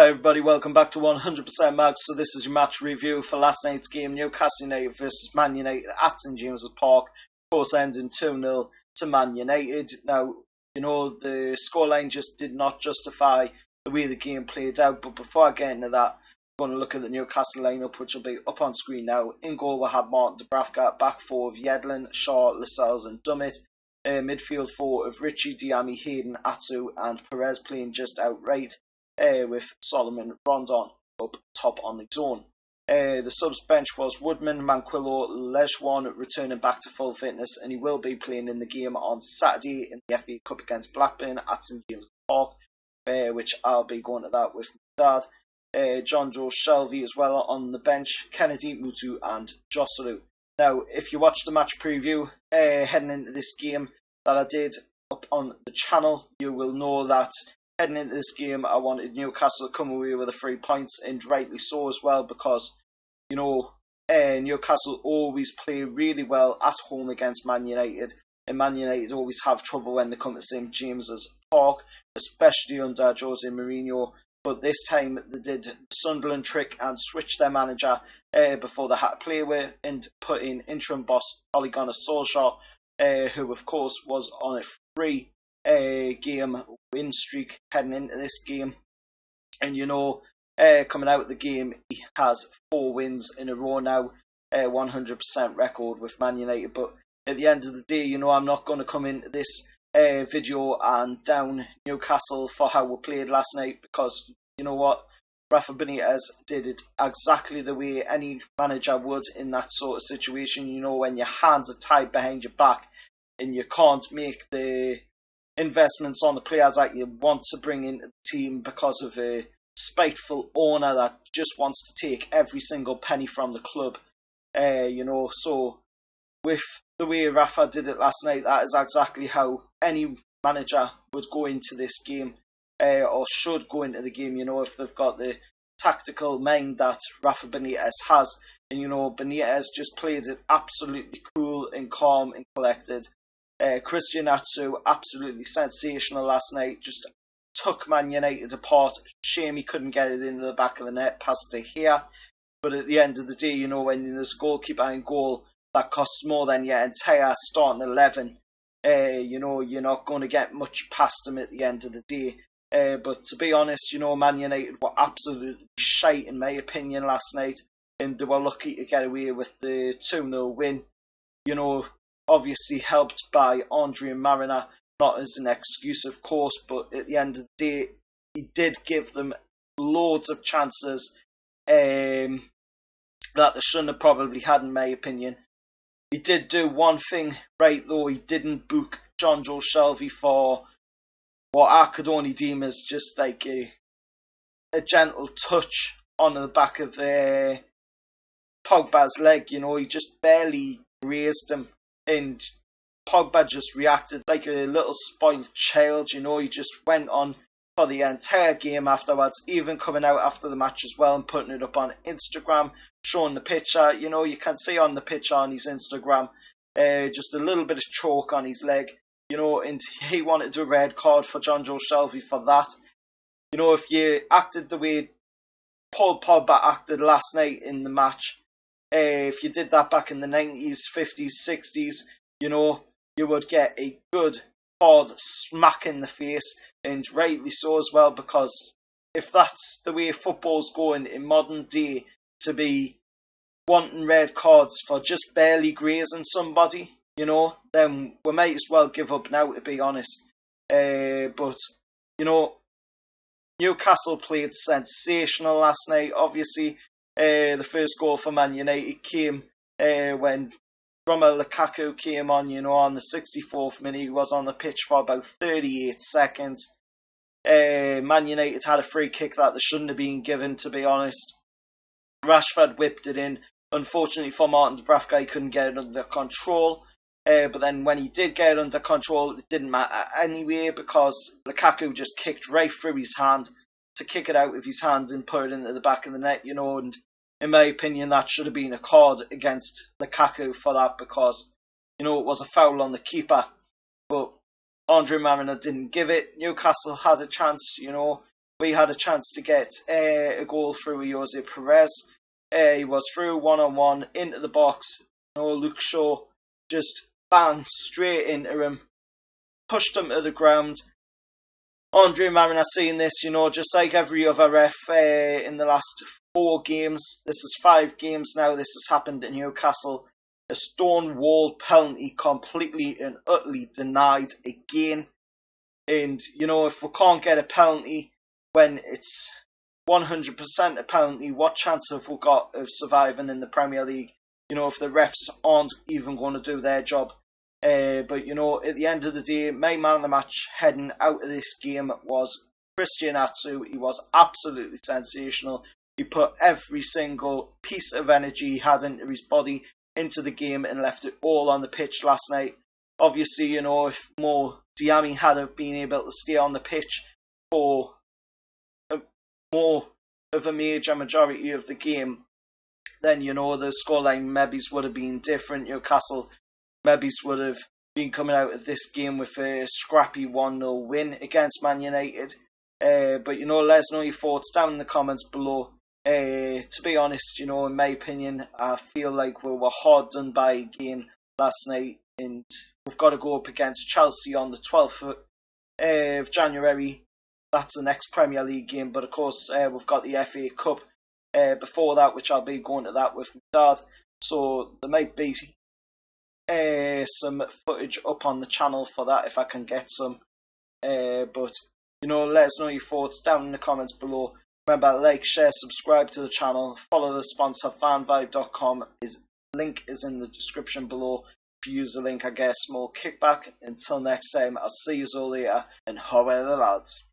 Hi everybody, welcome back to 100% Mag. So this is your match review for last night's game, Newcastle United versus Man United at St James's Park. Of course, ending 2-0 to Man United. Now, the scoreline just did not justify the way the game played out. But before I get into that, I'm going to look at the Newcastle lineup, which will be up on screen now. In goal, we have Martin Dubravka, back four of Yedlin, Shaw, Lascelles and Dummett. Midfield four of Richie, Diami, Hayden, Atsu and Perez playing just outright. With Solomon Rondon up top on the zone. The subs bench was Woodman, Manquillo, Lejuan returning back to full fitness, and he will be playing in the game on Saturday in the FA Cup against Blackburn at St James's Park, which I'll be going to that with my dad. John Joe Shelvey as well on the bench, Kennedy, Mutu and Joselu. Now, if you watched the match preview heading into this game that I did up on the channel, you will know that heading into this game, I wanted Newcastle to come away with the 3 points, and rightly so as well, because, Newcastle always play really well at home against Man United, and Man United always have trouble when they come to St James's Park, especially under Jose Mourinho. But this time they did the Sunderland trick and switched their manager before they had to play with, and put in interim boss Ole Gunnar Solskjaer, who of course was on a free game win streak heading into this game, and coming out of the game he has 4 wins in a row now, 100% record with Man United. But at the end of the day, I'm not going to come into this video and down Newcastle for how we played last night, because you know what, Rafa Benitez did it exactly the way any manager would in that sort of situation. When your hands are tied behind your back and you can't make the investments on the players that you want to bring into the team because of a spiteful owner that just wants to take every single penny from the club. So with the way Rafa did it last night, that is exactly how any manager would go into this game, or should go into the game, if they've got the tactical mind that Rafa Benitez has. And Benitez just played it absolutely cool and calm and collected. Christian Atsu, absolutely sensational last night, just took Man United apart. Shame he couldn't get it into the back of the net past De Gea. But at the end of the day, when there's a goalkeeper in goal, that costs more than your entire starting 11. You're not going to get much past him at the end of the day. But to be honest, Man United were absolutely shite in my opinion last night, and they were lucky to get away with the 2-0 win. Obviously helped by Andre Mariner, not as an excuse of course, but at the end of the day he did give them loads of chances that they shouldn't have probably had in my opinion. He did do one thing right though, he didn't book John Joe Shelvey for what I could only deem as just like a gentle touch on the back of Pogba's leg. He just barely grazed him, and Pogba just reacted like a little spoiled child. He just went on for the entire game afterwards, even coming out after the match as well and putting it up on Instagram, showing the picture. You can see on the picture on his Instagram just a little bit of choke on his leg, and he wanted a red card for John Joe Shelvey for that. If you acted the way Paul Pogba acted last night in the match, if you did that back in the 90s, 50s, 60s, you would get a good hard smack in the face, and rightly so as well, because if that's the way football's going in modern day, to be wanting red cards for just barely grazing somebody, then we might as well give up now, to be honest. But Newcastle played sensational last night. Obviously, the first goal for Man United came when Romelu Lukaku came on, on the 64th minute. He was on the pitch for about 38 seconds. Man United had a free kick that they shouldn't have been given, to be honest. Rashford whipped it in. Unfortunately for Martin Dubravka, he couldn't get it under control. But then when he did get it under control, it didn't matter anyway, because Lukaku just kicked right through his hand to kick it out with his hand and put it into the back of the net, and in my opinion that should have been a card against Lukaku for that, because it was a foul on the keeper. But Andre Mariner didn't give it. Newcastle had a chance, we had a chance to get a goal through Jose Perez. He was through one-on-one into the box. Luke Shaw just bang straight into him, pushed him to the ground. Andre Marina seeing this, just like every other ref in the last 4 games. This is 5 games now. This has happened in Newcastle. A stonewall penalty, completely and utterly denied again. And, if we can't get a penalty when it's 100% a penalty, what chance have we got of surviving in the Premier League? If the refs aren't even going to do their job. But, at the end of the day, my man of the match heading out of this game was Christian Atsu. He was absolutely sensational. He put every single piece of energy he had into his body into the game and left it all on the pitch last night. Obviously, if Mo Diami had been able to stay on the pitch for more of a major majority of the game, then, the scoreline maybe would have been different. Newcastle maybe would have been coming out of this game with a scrappy 1-0 win against Man United. But, let us know your thoughts down in the comments below. To be honest, in my opinion, I feel like we were hard done by again last night, and we've got to go up against Chelsea on the 12th of January. That's the next Premier League game, but of course we've got the FA Cup before that, which I'll be going to that with my dad. So there might be some footage up on the channel for that if I can get some. But let us know your thoughts down in the comments below. Remember, like, share, subscribe to the channel, follow the sponsor fanvibe.com. His link is in the description below. If you use the link, I get a small kickback. Until next time, I'll see you all later, and how are the lads?